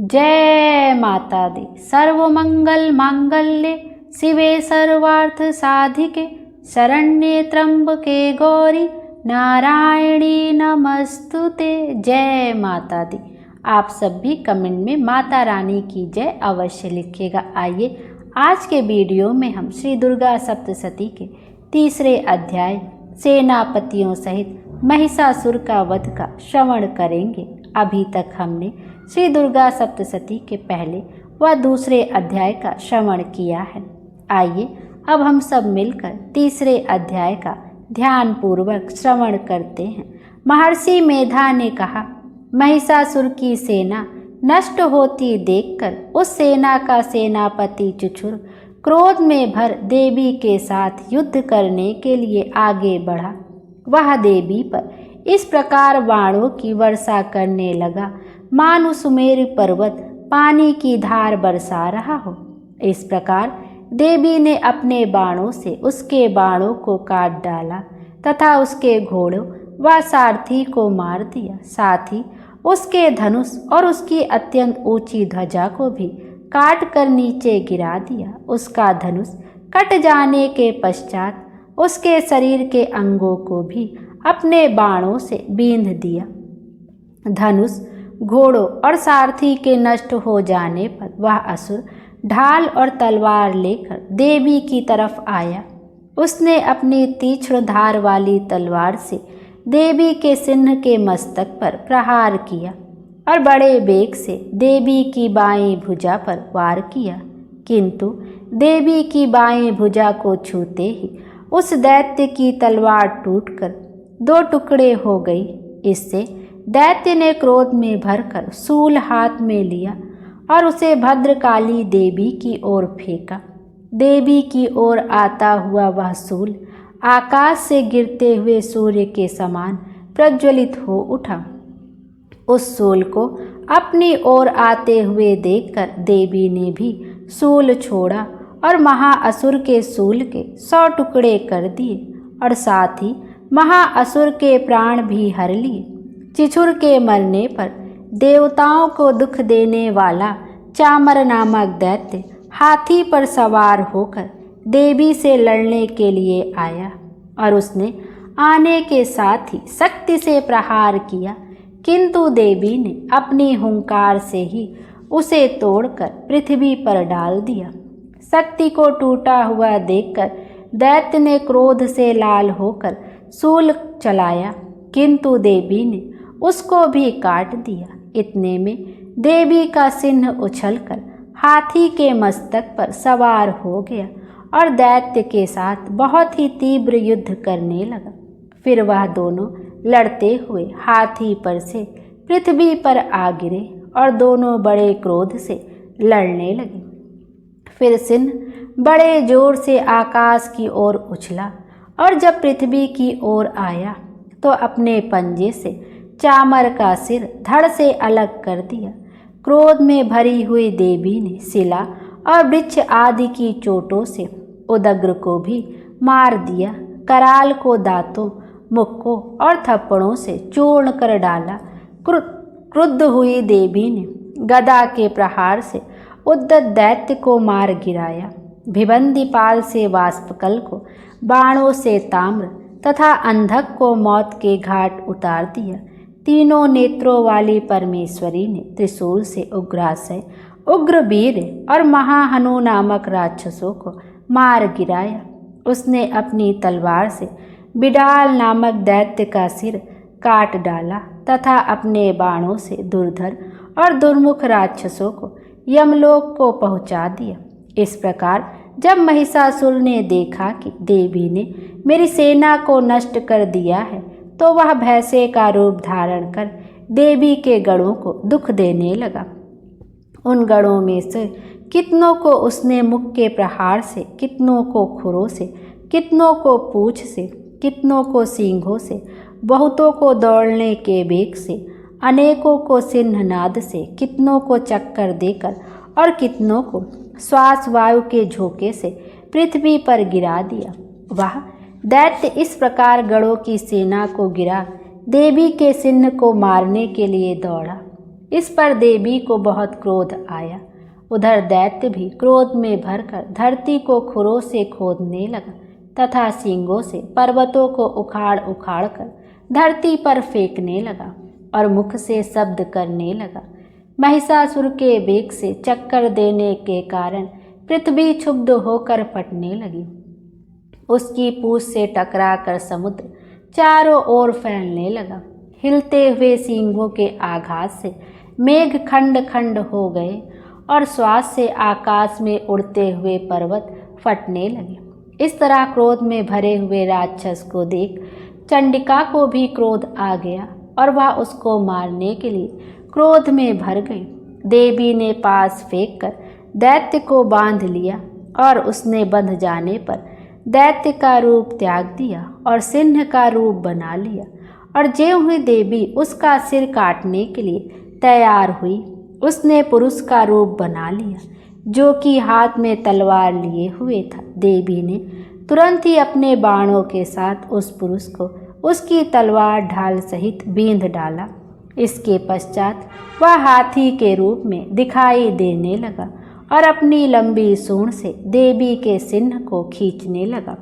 जय माता दी। सर्वमंगल मांगल्ये शिवे सर्वार्थ साधिके शरण्ये त्र्यंबके गौरी नारायणी नमस्तुते। जय माता दी। आप सब भी कमेंट में माता रानी की जय अवश्य लिखिएगा। आइए आज के वीडियो में हम श्री दुर्गा सप्तशती के तीसरे अध्याय सेनापतियों सहित महिषासुर का वध का श्रवण करेंगे। अभी तक हमने श्री दुर्गा सप्तशती के पहले व दूसरे अध्याय का श्रवण किया है। आइए अब हम सब मिलकर तीसरे अध्याय का ध्यान पूर्वक श्रवण करते हैं। महर्षि मेधा ने कहा, महिषासुर की सेना नष्ट होती देखकर उस सेना का सेनापति चुचुर क्रोध में भर देवी के साथ युद्ध करने के लिए आगे बढ़ा। वह देवी पर इस प्रकार बाणों की वर्षा करने लगा मानो सुमेरु पर्वत पानी की धार बरसा रहा हो। इस प्रकार देवी ने अपने बाणों से उसके बाणों को काट डाला तथा उसके घोड़ों व सारथी को मार दिया। साथ ही उसके धनुष और उसकी अत्यंत ऊंची ध्वजा को भी काट कर नीचे गिरा दिया। उसका धनुष कट जाने के पश्चात उसके शरीर के अंगों को भी अपने बाणों से बींध दिया। धनुष, घोड़ों और सारथी के नष्ट हो जाने पर वह असुर ढाल और तलवार लेकर देवी की तरफ आया। उसने अपनी तीक्ष्ण धार वाली तलवार से देवी के सिंह के मस्तक पर प्रहार किया और बड़े वेग से देवी की बाएं भुजा पर वार किया, किंतु देवी की बाएं भुजा को छूते ही उस दैत्य की तलवार टूटकर 2 टुकड़े हो गई। इससे दैत्य ने क्रोध में भरकर शूल हाथ में लिया और उसे भद्रकाली देवी की ओर फेंका। देवी की ओर आता हुआ वह शूल आकाश से गिरते हुए सूर्य के समान प्रज्वलित हो उठा। उस शूल को अपनी ओर आते हुए देखकर देवी ने भी शूल छोड़ा और महाअसुर के शूल के 100 टुकड़े कर दिए और साथ ही महाअसुर के प्राण भी हर लिए। चिछुर के मरने पर देवताओं को दुख देने वाला चामर नामक दैत्य हाथी पर सवार होकर देवी से लड़ने के लिए आया और उसने आने के साथ ही शक्ति से प्रहार किया, किंतु देवी ने अपनी हुंकार से ही उसे तोड़कर पृथ्वी पर डाल दिया। शक्ति को टूटा हुआ देखकर दैत्य ने क्रोध से लाल होकर शूल चलाया, किंतु देवी ने उसको भी काट दिया। इतने में देवी का सिंह उछलकर हाथी के मस्तक पर सवार हो गया और दैत्य के साथ बहुत ही तीव्र युद्ध करने लगा। फिर वह दोनों लड़ते हुए हाथी पर से पृथ्वी पर आ गिरे और दोनों बड़े क्रोध से लड़ने लगे। फिर सिंह बड़े जोर से आकाश की ओर उछला और जब पृथ्वी की ओर आया तो अपने पंजे से चामर का सिर धड़ से अलग कर दिया। क्रोध में भरी हुई देवी ने शिला और वृक्ष आदि की चोटों से उदग्र को भी मार दिया। कराल को दांतों, मुक्कों और थप्पड़ों से चूर्ण कर डाला। क्रुद्ध हुई देवी ने गदा के प्रहार से उद्दत दैत्य को मार गिराया। भिबंदी पाल से वाष्पकल को बाणों से ताम्र तथा अंधक को मौत के घाट उतार दिया। तीनों नेत्रों वाली परमेश्वरी ने त्रिशूल से उग्रासय, उग्रवीर और महाहनु नामक राक्षसों को मार गिराया। उसने अपनी तलवार से बिडाल नामक दैत्य का सिर काट डाला तथा अपने बाणों से दुर्धर और दुर्मुख राक्षसों को यमलोक को पहुंचा दिया। इस प्रकार जब महिषासुर ने देखा कि देवी ने मेरी सेना को नष्ट कर दिया है, तो वह भैंसे का रूप धारण कर देवी के गढ़ों को दुख देने लगा। उन गढ़ों में से कितनों को उसने मुख के प्रहार से, कितनों को खुरों से, कितनों को पूंछ से, कितनों को सींगों से, बहुतों को दौड़ने के वेग से, अनेकों को सिंहनाद से, कितनों को चक्कर देकर और कितनों को श्वास वायु के झोंके से पृथ्वी पर गिरा दिया। वह दैत्य इस प्रकार गढ़ों की सेना को गिरा देवी के सिंह को मारने के लिए दौड़ा। इस पर देवी को बहुत क्रोध आया। उधर दैत्य भी क्रोध में भरकर धरती को खुरों से खोदने लगा तथा सींगों से पर्वतों को उखाड़ उखाड़ कर धरती पर फेंकने लगा और मुख से शब्द करने लगा। महिषासुर के वेग से चक्कर देने के कारण पृथ्वी क्षुब्ध होकर फटने लगी। उसकी पूंछ से टकराकर समुद्र चारों ओर फैलने लगा। हिलते हुए सींगों के आघात से मेघ खंड खंड हो गए और श्वास से आकाश में उड़ते हुए पर्वत फटने लगे। इस तरह क्रोध में भरे हुए राक्षस को देख चंडिका को भी क्रोध आ गया और वह उसको मारने के लिए क्रोध में भर गई। देवी ने पास फेंककर दैत्य को बांध लिया और उसने बंध जाने पर दैत्य का रूप त्याग दिया और सिंह का रूप बना लिया। और ज्यों ही देवी उसका सिर काटने के लिए तैयार हुई, उसने पुरुष का रूप बना लिया जो कि हाथ में तलवार लिए हुए था। देवी ने तुरंत ही अपने बाणों के साथ उस पुरुष को उसकी तलवार ढाल सहित बींध डाला। इसके पश्चात वह हाथी के रूप में दिखाई देने लगा और अपनी लंबी सूंड से देवी के सिंह को खींचने लगा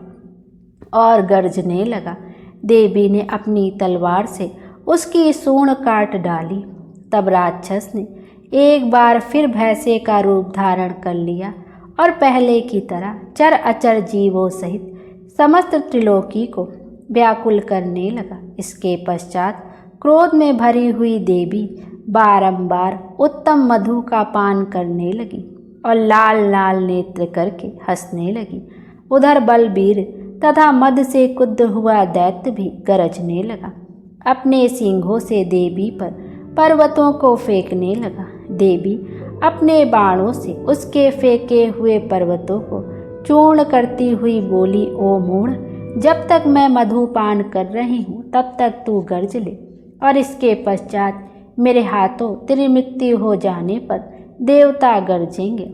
और गर्जने लगा। देवी ने अपनी तलवार से उसकी सूंड काट डाली। तब राक्षस ने एक बार फिर भैंसे का रूप धारण कर लिया और पहले की तरह चर अचर जीवों सहित समस्त त्रिलोकी को व्याकुल करने लगा। इसके पश्चात क्रोध में भरी हुई देवी बारंबार उत्तम मधु का पान करने लगी और लाल लाल नेत्र करके हंसने लगी। उधर बलबीर तथा मद से कुद्ध हुआ दैत्य भी गरजने लगा। अपने सींगों से देवी पर पर्वतों को फेंकने लगा। देवी अपने बाणों से उसके फेंके हुए पर्वतों को चूर्ण करती हुई बोली, ओ मूढ़, जब तक मैं मधुपान कर रही हूँ तब तक तू गर्ज ले और इसके पश्चात मेरे हाथों तेरी मृत्यु हो जाने पर देवता गरजेंगे।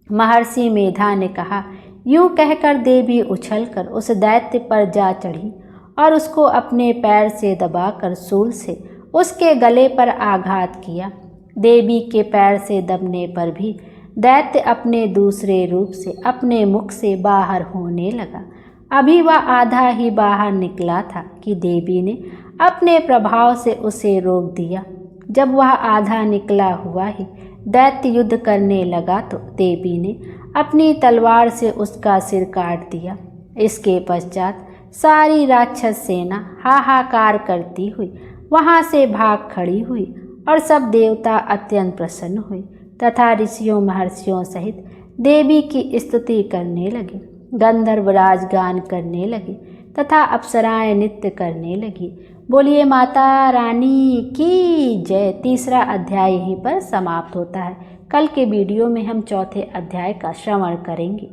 महर्षि मेधा ने कहा। यूं कहकर देवी उछलकर उस दैत्य पर जा चढ़ी और उसको अपने पैर से दबाकर शूल से उसके गले पर आघात किया। देवी के पैर से दबने पर भी दैत्य अपने दूसरे रूप से अपने मुख से बाहर होने लगा। अभी वह आधा ही बाहर निकला था कि देवी ने अपने प्रभाव से उसे रोक दिया। जब वह आधा निकला हुआ ही दैत्य युद्ध करने लगा तो देवी ने अपनी तलवार से उसका सिर काट दिया। इसके पश्चात सारी राक्षस सेना हाहाकार करती हुई वहाँ से भाग खड़ी हुई और सब देवता अत्यंत प्रसन्न हुए तथा ऋषियों महर्षियों सहित देवी की स्तुति करने लगे। गंधर्वराज गान करने लगे तथा अप्सराएं नृत्य करने लगी। बोलिए माता रानी की जय। तीसरा अध्याय यहीं पर समाप्त होता है। कल के वीडियो में हम चौथे अध्याय का श्रवण करेंगे।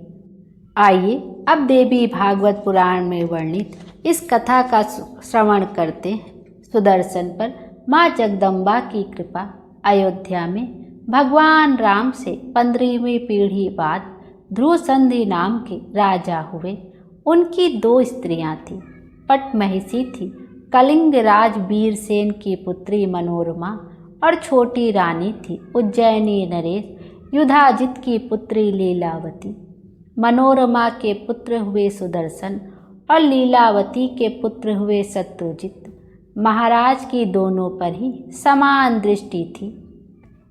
आइए अब देवी भागवत पुराण में वर्णित इस कथा का श्रवण करते हैं। सुदर्शन पर माँ जगदम्बा की कृपा। अयोध्या में भगवान राम से 15वीं पीढ़ी बाद ध्रुव संधि नाम के राजा हुए। उनकी 2 स्त्रियां थीं। पटमहिषी थी कलिंग राज वीरसेन की पुत्री मनोरमा और छोटी रानी थी उज्जैनी नरेश युधाजित की पुत्री लीलावती। मनोरमा के पुत्र हुए सुदर्शन और लीलावती के पुत्र हुए शत्रुजित। महाराज की दोनों पर ही समान दृष्टि थी।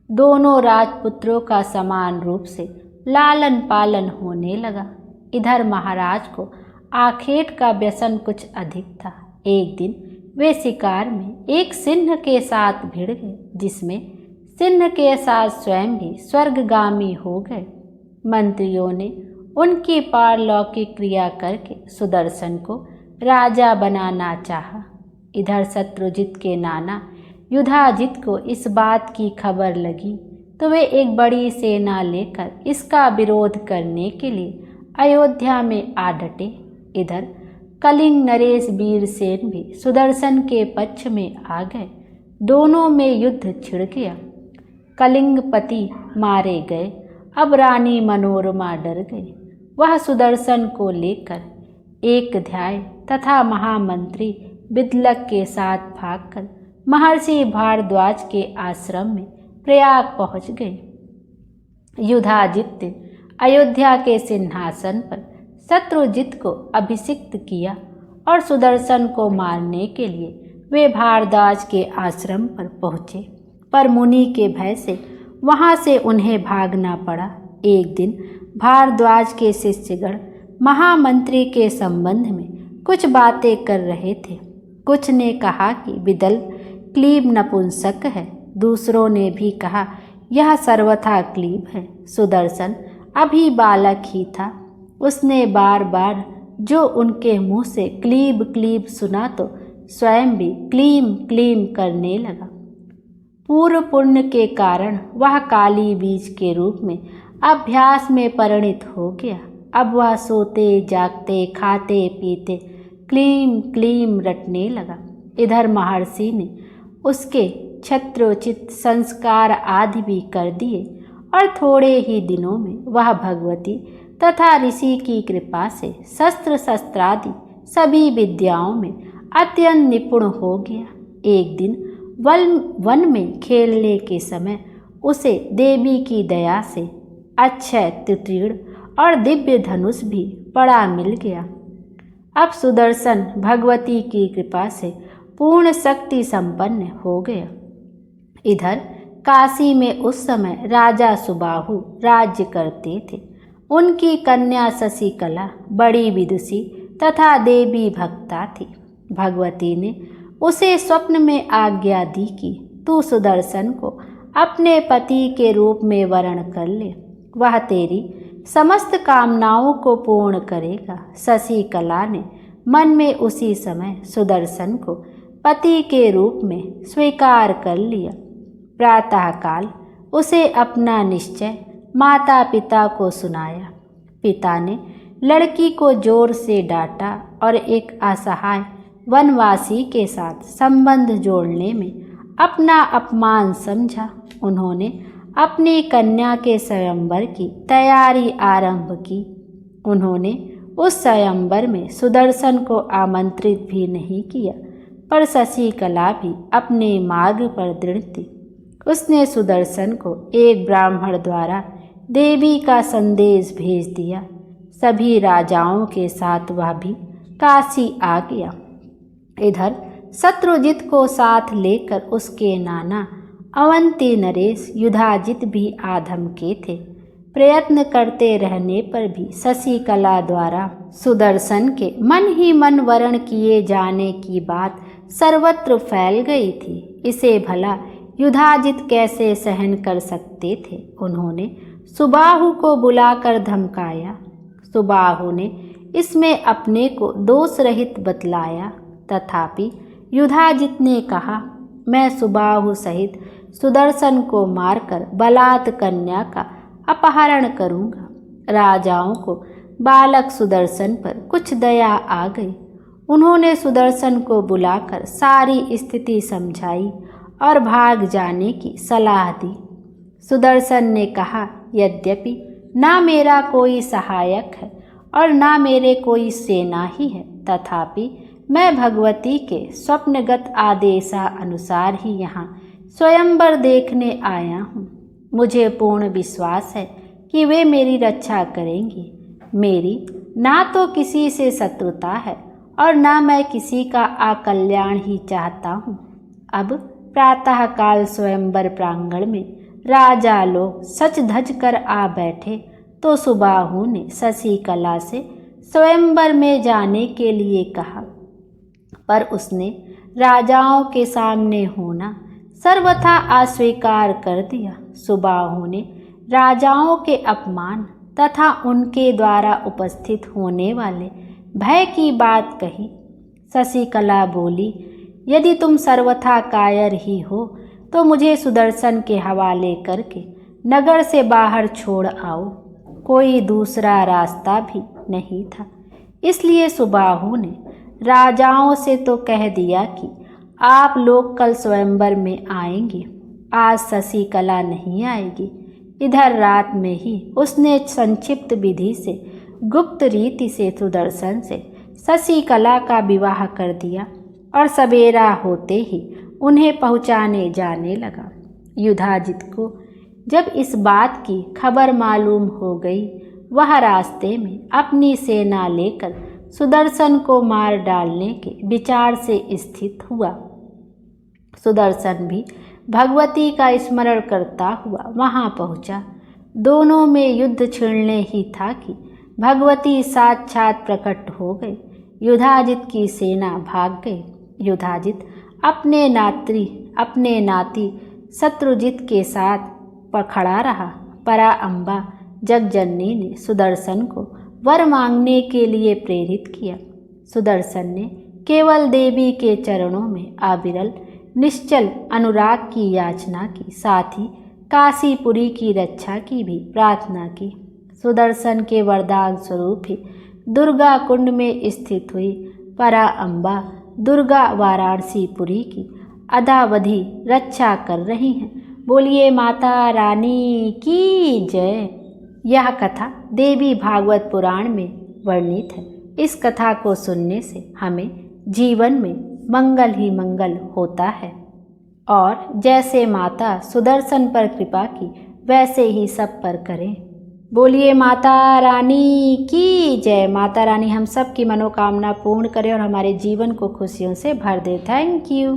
दोनों राजपुत्रों का समान रूप से लालन पालन होने लगा। इधर महाराज को आखेट का व्यसन कुछ अधिक था। एक दिन वे शिकार में एक सिंह के साथ भिड़ गए, जिसमें सिंह के साथ स्वयं भी स्वर्गगामी हो गए। मंत्रियों ने उनकी पारलौकिक क्रिया करके सुदर्शन को राजा बनाना चाहा। इधर शत्रुजित के नाना युधाजित को इस बात की खबर लगी तो वे एक बड़ी सेना लेकर इसका विरोध करने के लिए अयोध्या में आ डटे। इधर कलिंग नरेश वीरसेन भी सुदर्शन के पक्ष में आ गए। दोनों में युद्ध छिड़ गया। कलिंगपति मारे गए। अब रानी मनोरमा डर गई। वह सुदर्शन को लेकर एक ध्याय तथा महामंत्री बिदलक के साथ भागकर महर्षि भारद्वाज के आश्रम में प्रयाग पहुँच गए। युधाजित्य अयोध्या के सिंहासन पर शत्रुजित को अभिषिक्त किया और सुदर्शन को मारने के लिए वे भारद्वाज के आश्रम पर पहुँचे, पर मुनि के भय से वहाँ से उन्हें भागना पड़ा। एक दिन भारद्वाज के शिष्यगण महामंत्री के संबंध में कुछ बातें कर रहे थे। कुछ ने कहा कि विदल क्लीब नपुंसक है, दूसरों ने भी कहा यह सर्वथा क्लीब है। सुदर्शन अभी बालक ही था, उसने बार बार जो उनके मुंह से क्लीब क्लीब सुना तो स्वयं भी क्लीम क्लीम करने लगा। पूर्व पुण्य के कारण वह काली बीज के रूप में अभ्यास में परिणत हो गया। अब वह सोते जागते खाते पीते क्लीम क्लीम रटने लगा। इधर महर्षि ने उसके छत्रोचित संस्कार आदि भी कर दिए और थोड़े ही दिनों में वह भगवती तथा ऋषि की कृपा से शस्त्र शस्त्रादि सभी विद्याओं में अत्यंत निपुण हो गया। एक दिन वन में खेलने के समय उसे देवी की दया से अक्षय तीर्ण और दिव्य धनुष भी बड़ा मिल गया। अब सुदर्शन भगवती की कृपा से पूर्ण शक्ति संपन्न हो गया। इधर काशी में उस समय राजा सुबाहु राज्य करते थे। उनकी कन्या शशिकला बड़ी विदुषी तथा देवी भक्ता थी। भगवती ने उसे स्वप्न में आज्ञा दी कि तू सुदर्शन को अपने पति के रूप में वरण कर ले, वह तेरी समस्त कामनाओं को पूर्ण करेगा। शशिकला ने मन में उसी समय सुदर्शन को पति के रूप में स्वीकार कर लिया। प्रातःकाल उसे अपना निश्चय माता पिता को सुनाया। पिता ने लड़की को जोर से डांटा और एक असहाय वनवासी के साथ संबंध जोड़ने में अपना अपमान समझा। उन्होंने अपनी कन्या के स्वयंवर की तैयारी आरंभ की। उन्होंने उस स्वयंवर में सुदर्शन को आमंत्रित भी नहीं किया, पर शशिकला भी अपने मार्ग पर दृढ़ थी। उसने सुदर्शन को एक ब्राह्मण द्वारा देवी का संदेश भेज दिया। सभी राजाओं के साथ वह भी काशी आ गया। इधर शत्रुजित को साथ लेकर उसके नाना अवंती नरेश युधाजित भी आधम के थे। प्रयत्न करते रहने पर भी शशिकला द्वारा सुदर्शन के मन ही मन वरण किए जाने की बात सर्वत्र फैल गई थी। इसे भला युधाजित कैसे सहन कर सकते थे। उन्होंने सुबाहु को बुलाकर धमकाया। सुबाहु ने इसमें अपने को दोष रहित बतलाया, तथापि युधाजित ने कहा, मैं सुबाहु सहित सुदर्शन को मारकर बलात् कन्या का अपहरण करूंगा। राजाओं को बालक सुदर्शन पर कुछ दया आ गई। उन्होंने सुदर्शन को बुलाकर सारी स्थिति समझाई और भाग जाने की सलाह दी। सुदर्शन ने कहा, यद्यपि ना मेरा कोई सहायक है और ना मेरे कोई सेना ही है, तथापि मैं भगवती के स्वप्नगत आदेशानुसार ही यहाँ स्वयंवर देखने आया हूँ। मुझे पूर्ण विश्वास है कि वे मेरी रक्षा करेंगी। मेरी ना तो किसी से शत्रुता है और ना मैं किसी का अकल्याण ही चाहता हूँ। अब प्रातःकाल स्वयंवर प्रांगण में राजा लोग सच धज कर आ बैठे तो सुबाहु ने शशिकला से स्वयंवर में जाने के लिए कहा, पर उसने राजाओं के सामने होना सर्वथा अस्वीकार कर दिया। सुबाहु ने राजाओं के अपमान तथा उनके द्वारा उपस्थित होने वाले भय की बात कही। शशिकला बोली, यदि तुम सर्वथा कायर ही हो तो मुझे सुदर्शन के हवाले करके नगर से बाहर छोड़ आओ। कोई दूसरा रास्ता भी नहीं था। इसलिए सुबाहु ने राजाओं से तो कह दिया कि आप लोग कल स्वयंवर में आएंगे, आज शशिकला नहीं आएगी। इधर रात में ही उसने संक्षिप्त विधि से गुप्त रीति से सुदर्शन से शशिकला का विवाह कर दिया और सवेरा होते ही उन्हें पहुँचाने जाने लगा। युधाजित को जब इस बात की खबर मालूम हो गई, वह रास्ते में अपनी सेना लेकर सुदर्शन को मार डालने के विचार से स्थित हुआ। सुदर्शन भी भगवती का स्मरण करता हुआ वहां पहुंचा। दोनों में युद्ध छिड़ने ही था कि भगवती साक्षात प्रकट हो गई। युधाजित की सेना भाग गई। युधाजित अपने नाती शत्रुजित के साथ खड़ा रहा। परा अम्बा जगजननी ने सुदर्शन को वर मांगने के लिए प्रेरित किया। सुदर्शन ने केवल देवी के चरणों में अविरल निश्चल अनुराग की याचना की, साथ ही काशीपुरी की रक्षा की भी प्रार्थना की। सुदर्शन के वरदान स्वरूप ही दुर्गा कुंड में स्थित हुई परा अम्बा दुर्गा वाराणसीपुरी की अद्यावधि रक्षा कर रही हैं। बोलिए माता रानी की जय। यह कथा देवी भागवत पुराण में वर्णित है। इस कथा को सुनने से हमें जीवन में मंगल ही मंगल होता है और जैसे माता सुदर्शन पर कृपा की वैसे ही सब पर करें। बोलिए माता रानी की जय। माता रानी हम सब की मनोकामना पूर्ण करें और हमारे जीवन को खुशियों से भर दे। Thank you.